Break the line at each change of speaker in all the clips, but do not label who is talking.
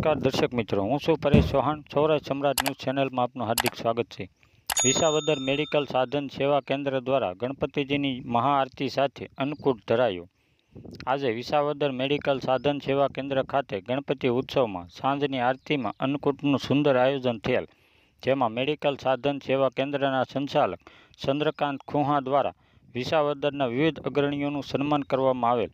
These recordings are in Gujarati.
નમસ્કાર દર્શક મિત્રો, હું છું પરેશ ચૌહાણ. સૌરાષ્ટ્ર સમ્રાટ ન્યૂઝ ચેનલમાં આપનું હાર્દિક સ્વાગત છે. વિસાવદર મેડિકલ સાધન સેવા કેન્દ્ર દ્વારા ગણપતિજીની મહાઆરતી સાથે અન્નકૂટ ધરાયો. આજે વિસાવદર મેડિકલ સાધન સેવા કેન્દ્ર ખાતે ગણપતિ ઉત્સવમાં સાંજની આરતીમાં અન્નકૂટનું સુંદર આયોજન થયેલ, જેમાં મેડિકલ સાધન સેવા કેન્દ્રના સંચાલક ચંદ્રકાંત ખુહા દ્વારા વિસાવદરના વિવિધ અગ્રણીઓનું સન્માન કરવામાં આવેલ.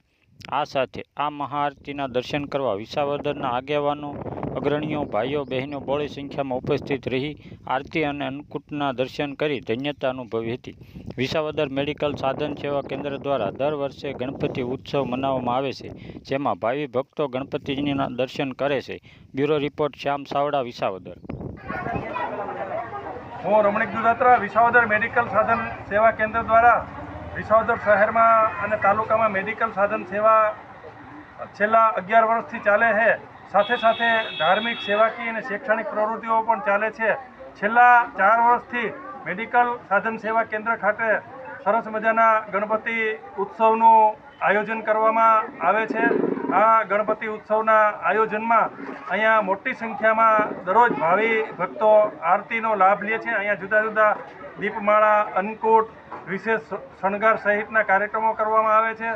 આ સાથે આ મહાઆરતીના દર્શન કરવા વિસાવદરના આગેવાનો, અગ્રણીઓ, ભાઈઓ બહેનો બહોળી સંખ્યામાં ઉપસ્થિત રહી આરતી અને અન્નકૂટના દર્શન કરી ધન્યતા અનુભવી હતી. વિસાવદર મેડિકલ સાધન સેવા કેન્દ્ર દ્વારા દર વર્ષે ગણપતિ ઉત્સવ મનાવવામાં આવે છે, જેમાં ભાવિ ભક્તો ગણપતિજીના દર્શન કરે છે. બ્યુરો રિપોર્ટ શ્યામ સાવડા, વિસાવદર.
હું રમણીક દુધાત્રા વિસાવદર મેડિકલ સાધન સેવા કેન્દ્ર દ્વારા વિસાવદર શહેરમાં અને તાલુકામાં મેડિકલ સાધન સેવા છેલ્લા 11 વર્ષથી ચાલે છે. સાથે સાથે ધાર્મિક, સેવાકીય અને શૈક્ષણિક પ્રવૃત્તિઓ પણ ચાલે છે. છેલ્લા 4 વર્ષથી મેડિકલ સાધન સેવા કેન્દ્ર ખાતે સરસ મજાના ગણપતિ ઉત્સવનું આયોજન કરવામાં આવે છે. આ ગણપતિ ઉત્સવના આયોજનમાં અહીંયા મોટી સંખ્યામાં દરરોજ ભાવિ ભક્તો આરતીનો લાભ લે છે. અહીંયા જુદા જુદા દીપમાળા, અન્નકૂટ, વિશેષ શણગાર સહિતના કાર્યક્રમો કરવામાં આવે છે.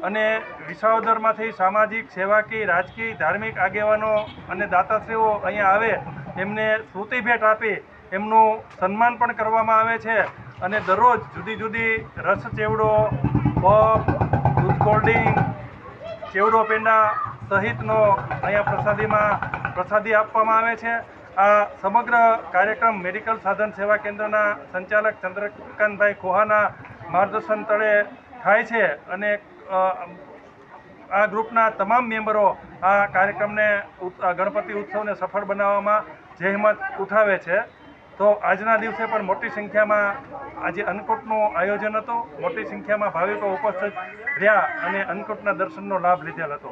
અને વિસાવદરમાંથી સામાજિક, સેવાકીય, રાજકીય, ધાર્મિક આગેવાનો અને દાતાશ્રીઓ અહીંયા આવે, એમને સ્મૃતિ ભેટ આપી એમનું સન્માન પણ કરવામાં આવે છે. અને દરરોજ જુદી જુદી રસ ચેવડો, પફ, દૂધ કોલ્ડ્રિંક, ચેવડો પેંડા સહિતનો અહીંયા પ્રસાદી આપવામાં આવે છે. આ સમગ્ર કાર્યક્રમ મેડિકલ સાધન સેવા કેન્દ્રના સંચાલક ચંદ્રકાંતભાઈ ખુહાના માર્ગદર્શન તળે થાય છે. અને આ ગ્રુપના તમામ મેમ્બરો આ કાર્યક્રમને, ગણપતિ ઉત્સવને સફળ બનાવવામાં જહેમત ઉઠાવે છે. તો આજના દિવસે પણ મોટી સંખ્યામાં આજે અન્નકૂટનું આયોજન હતું. મોટી સંખ્યામાં ભાવિકો ઉપસ્થિત રહ્યા અને અન્નકૂટના દર્શનનો લાભ લીધેલ હતો.